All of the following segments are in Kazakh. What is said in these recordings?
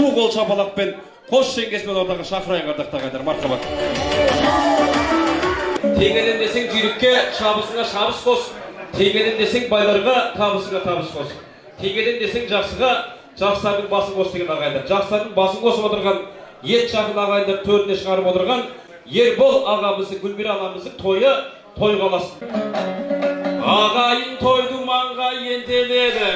шу қол шапалақпен қос жеңгесімен ортаға шақырайын ардақты ағайындар. Мархабат. Теңеден десең жүйрікке шабысыңа шабыс қос. Теңеден десең байларға табысыңа табыс қос. Теңеден десең жақсыға жақсылардың басын қос деген ағайындар. Жақсылардың басын қосып отырған ет жақын ағайындар төріне шығарып отырған Ербол ағамыздың, Гүлмира анамыздың тойы той қаласын. Ағайын тойды маңға ентеледі.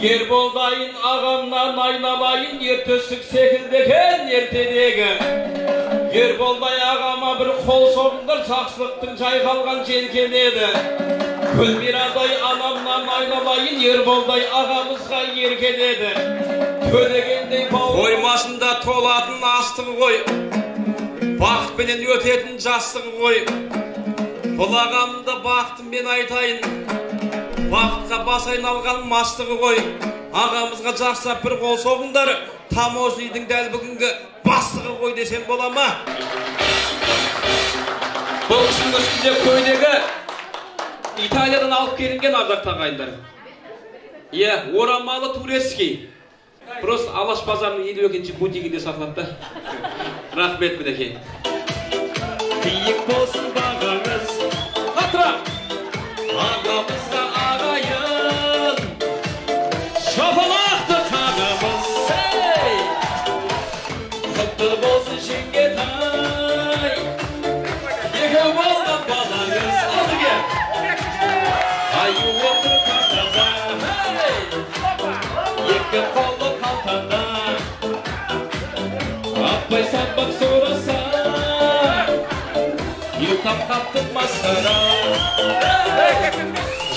Ерболдайын ағамнан айналайын, ертөсік секілдеген ертедегі. Ерболдай ағама бір қол соғыңдар, жақсылықтың жайқалған желкеледі. Гүлмирадай анамнан айналайын, Ерболдай ағамызға еркеледі. Төлегендей қоймасында толатын астығы ғой, бақытпенен өтетін жастығы ғой. Бұл ағамды бақытыммен айтайын, бақытқа бас айналған мастығы ғой. Ағамызға жақсап бір қол соғыңдар, таможнидің дәл бүгінгі бастығы ғой десем бола ма? Бұл кісінің үстінде көйлегі Италиядан алып келінген ардақты ағайындар. Орамалы турецкий. Просто Алаш базарының 52-ші бутигінде сатылады. Рахмет мінекей. Биік болсын бағаңыз, атырақ! Ағамызға ағайын, шапалақты қағамыз. Құтты болсын жеңгетай, екі болған балаңыз. Алдыге! Аю отыр қартаға, екі қолы қалтада. Аппай сатпақ сұраса, Ютап қаптық масқара.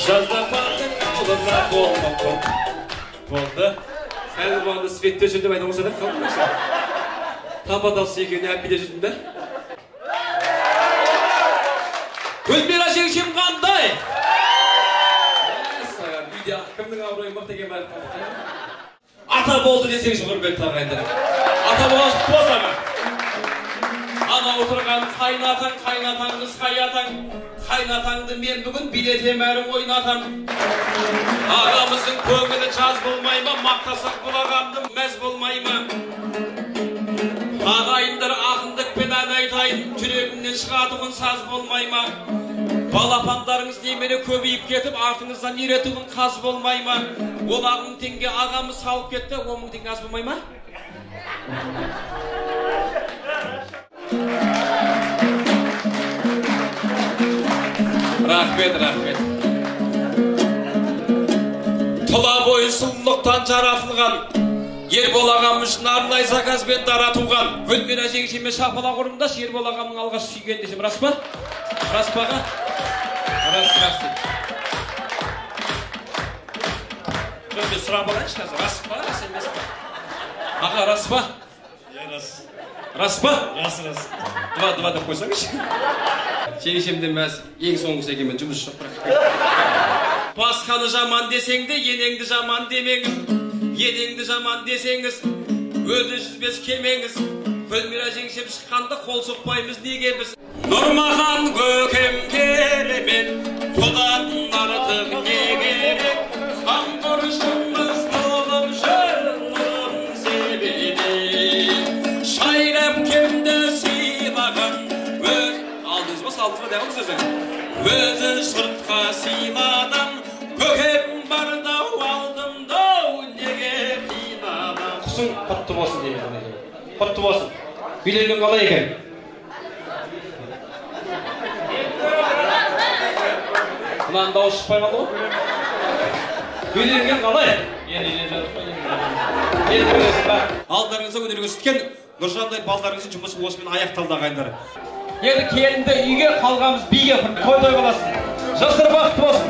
Жазда қардың ауылына болмақ болды. Әлі бағында светті жүрдім айна болса да қалды ма? Тапа-тапсы екеуіне әппеде жүрдім да. Гүлмира жеңшем қандай? Үйде кімнің абыройы мықты екен бәрі қалды. Ата болды десеңші құрметті ағайындар. Ата болашық бозаға. Ана отырған қайнатаңыз қаятаң. Қайнатаңды мен бүгін билетем әрі ойнатам. Ағамыздың көңілі жаз болмай ма, мақтасақ бұл ағамды мәз болмай ма? Ағайындар ақындықпен ән айтайын, жүрегімнен шығатығын саз болмай ма? Балапандарыңыз немені көбейіп кетіп, артыңыздан еретігін қаз болмай ма? 10.000 теңге ағамыз салып кетті, 10.000 теңге аз болмай ма? Рахмет. Тұла бойы сұлулықтан жаратылған, Ербол ағамыз үшін арнайы заказбен дара туған. Гүлмира жеңшеме шапалақ ұрыңдаш, Ербол ағамның алғаш сүйген десем, рас па? Рас паға? Рас дейді. Жөнде сұрап алайыншы қазір, рас па, рас емес па? Аға, рас па? Рас. Рас па? Рас. Два деп қойсаңызшы. Жеңшемде мәз ең соңғысы екенмен жұмыс жоқ. Басқаны жаман десеңді, енеңді жаман демеңіз. Енеңді жаман десеңіз, өзі жүзбес кемеңіз. Гүлмира жеңшем шыққанда қол соқпаймыз неге біз? Нұрмахан көкем керемет, толатын артық не керек? Қамқоршымыз болып жүрмін себебінен. Шайрап кемді сыйлаған Алдыңыз ба, дәуін сөзің? Өзі шұртқа сыйладым, көкем бардау алдымдау, неге қинадым? Құсың құтты болсын дейміз. Құтты болсын. Үйленген қалай екен? Мұнан дауыс шықпай қалды ғой? Үйленген қалай? Алдарыңызда өнер көрсеткен Нұржандай балдарыңыздың жұмысы осымен аяқталды ағайындар. Енді келінді үйге, қалғамыз биге той қаласын. Жастар бақытты болсын.